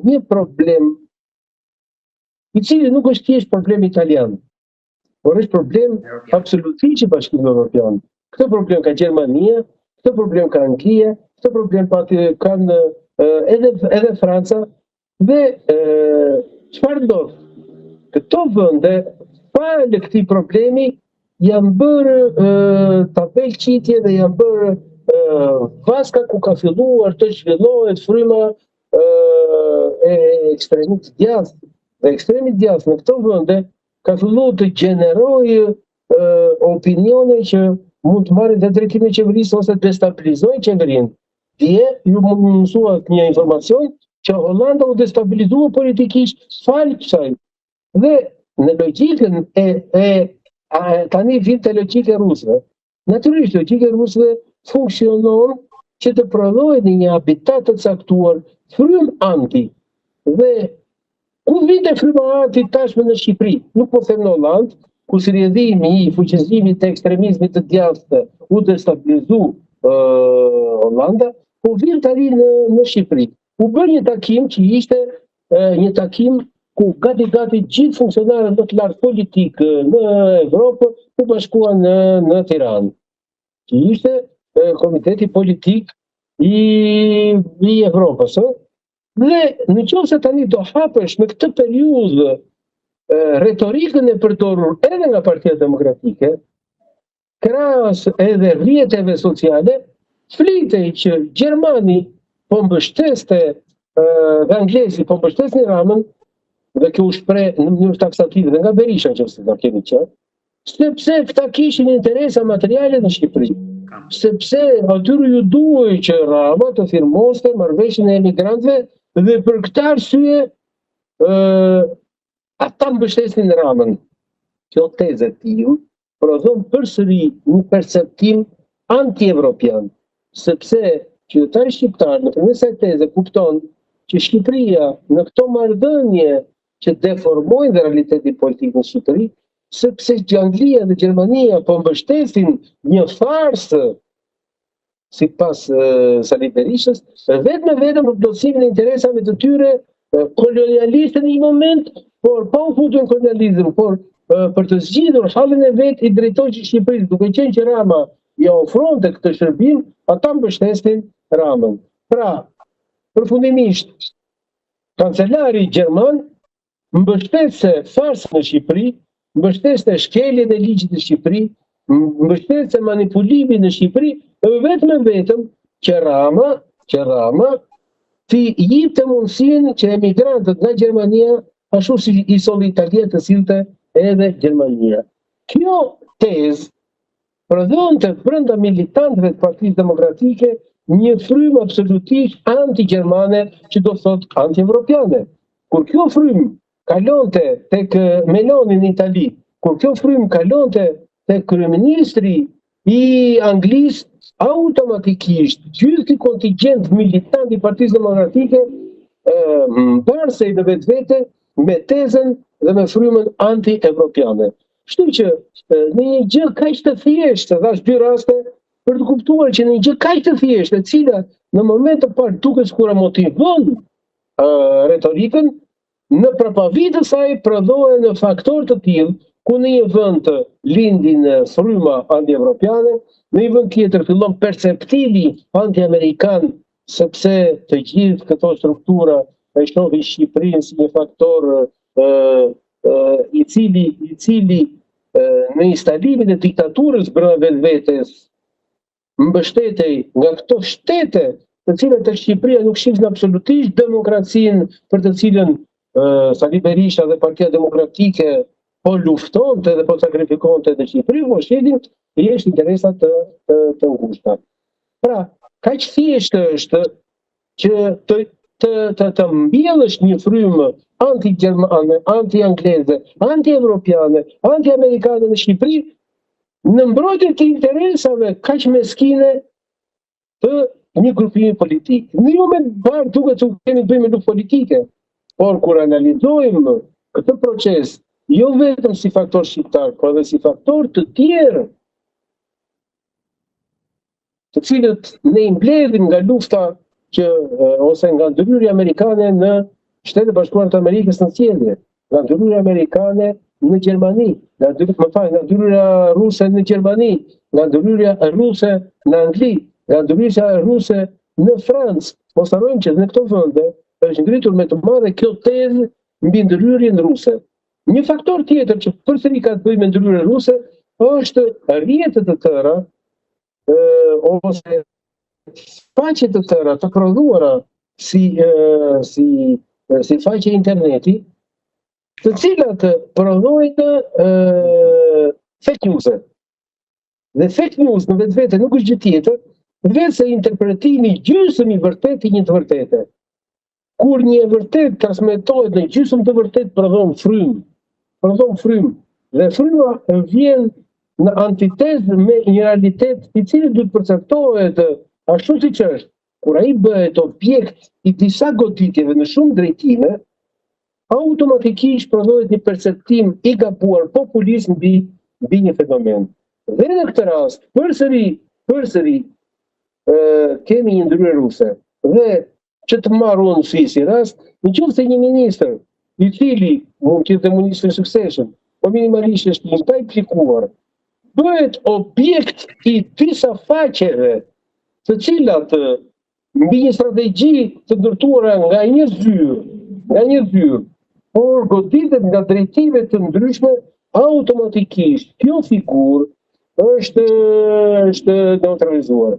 një problem i cili nuk është thjesht problem italian, por është problem absolutisht i Bashkimit Evropian. Këtë problem ka Gjermania, këtë problem ka Anglia, këtë problem kanë edhe Franca, dhe çfarë ndodh? Këto vende, para këtij problemi, janë bërë tabelqitje dhe janë bërë vaska ku ka filluar të zhvillohet fryma e ekstremit djathtë. Dhe ekstremi djathtë në këto vende ka filluar të gjenerojë opinione që mund të marrin të drejtimin e qeverisë ose destabilizojnë qeverinë. Dje ju më mësuat një informacion që Holanda u destabilizua politikisht falë kësaj. Dhe në logjikën tani vjen te logjika e rusëve. Natyrisht logjika e rusëve funksionon që të prodhojë në një habitat të caktuar frymë anti. Dhe ku vite fryma anti tashmë në Shqipëri? Nuk po them në Hollandë, ku rrjedhimi i fuqizimit të ekstremizmit të djathtë u destabilizu Holanda, po vjen tani në Shqipëri. U bën një takim që ishte një takim ku gati gjithë funksionarët më të lartë politik në Evropë u bashkuan në Tiranë. Që ishte komiteti politik i Evropës. Dhe nëse tani do hapesh në këtë periudhë retorikën e përdorur edhe nga Partia Demokratike, krahas edhe rrjeteve sociale, flitej që Gjermani po mbështeste dhe anglezi po mbështesnin Ramën, dhe kjo u shpreh në mënyrë taksative dhe nga Berisha nëse do keni qartë, sepse këta kishin interesa materiale në Shqipëri. Sepse atyre ju duhej që Rama të firmoste marrëveshjen e emigrantëve dhe për këtë arsye ata mbështesnin Ramën. Kjo tezë e tillë prodhon përsëri një perceptim anti-evropian, sepse qytetari shqiptar nëpërmes kësaj teze kupton që Shqipëria në këto marrëdhënie që deformojnë realitetin politik në Shqipëri, sepse Anglia dhe Gjermania po mbështesin një farsë sipas Sali Berishës, vetëm për plotësimin e interesave të tyre kolonialiste në një moment, por pa u futur në kolonializëm, por për të zgjidhur hallin e vet i drejtorisë Shqipërisë, duke qenë që Rama ja ofronte këtë shërbim, ata mbështesnin Ramën. Pra, përfundimisht, kancelari gjerman mbështeste farsën në Shqipëri, mbështeste shkeljen e ligjit në Shqipëri, mbështeste manipulimin në Shqipëri, vetëm që Rama të jepte mundësinë që emigrantët nga Gjermania, ashtu si i solli Italia, të sillte edhe Gjermania. Kjo tezë prodhonte brenda militantëve të Partisë Demokratike një frymë absolutisht anti-gjermane, që do thotë anti-evropiane. Kur kjo frymë kalonte tek Meloni në Itali, kur kjo frymë kalonte tek kryeministri i Anglisë, automatikisht gjithë ky kontingjent militant i Partisë Demokratike mbarse në vetvete me tezën dhe me frymën anti-evropiane. Kështu që në një gjë kaq të thjeshtë, thash dy raste për të kuptuar që në një gjë kaq të thjeshtë, e cila në moment të parë duket sikur motivon retorikën, në përpavi të saj prodhohen në faktor të tillë ku në një vend të lindin fryma anti-evropiane, në një vend tjetër fillon perceptimi anti-amerikan, sepse të gjithë këto struktura e shohin Shqipërinë si një faktor i cili në instalimin e diktaturës brenda vetvetes mbështetej nga këto shtete, të cilat tek Shqipëria nuk shihin absolutisht demokracinë për të cilën Sali Berisha dhe Partia Demokratike po luftonte dhe po sakrifikonte në Shqipëri, po shihin thjesht interesa të ngushta. Pra, kaq thjesht është që të mbjellësh një frymë anti-gjermane, anti-angleze, anti-evropiane, anti-amerikane në Shqipëri, në mbrojtje të interesave kaq meskine të një grupimi politik. Në një moment parë duket se kemi të bëjmë me luftë politike, por kur analizojmë këtë proces, jo vetëm si faktor shqiptar, por edhe si faktor të tjerë, të cilët ne i mbledhim nga lufta ose nga ndryrja amerikane në Shtetet e Bashkuara të Amerikës në sjellje, nga ndryrja amerikane në Gjermani, nga ndryrja ruse në Gjermani, nga ndryrja ruse në Angli, nga ndryrja ruse në Francë. Mos harrojmë që në këto vende është ngritur me të madhe kjo tezë mbi ndryrjen ruse. Një faktor tjetër që përsëri ka të bëjë me ndryrjen ruse është rrjete të tëra ose faqe të tëra të prodhuara si faqe interneti, të cilat prodhojnë fake news. Dhe fake news në vetvete nuk është gjë tjetër veç se interpretimi gjysmë i vërtet i një të vërtete. Kur një e vërtet transmetohet në gjysmë të vërtet, prodhon frymë. Dhe fryma vjen në antitezë me një realitet i cili duhet përcaktohet ashtu siç është. Kur ai bëhet objekt i disa goditjeve në shumë drejtime, automatikisht prodhohet një perceptim i gabuar populist mbi një fenomen. Dhe në këtë rast, përsëri kemi një ndryrë ruse. Dhe që të marrë unë si rast, nëse një ministër, i cili mund të jetë ministër i suksesshëm, po minimalisht është një pa implikuar, bëhet objekt i disa faqeve, të cilat mbi një strategji të ndërtuara nga një zyrë, por goditet nga drejtive të ndryshme, automatikisht kjo figurë është neutralizuar.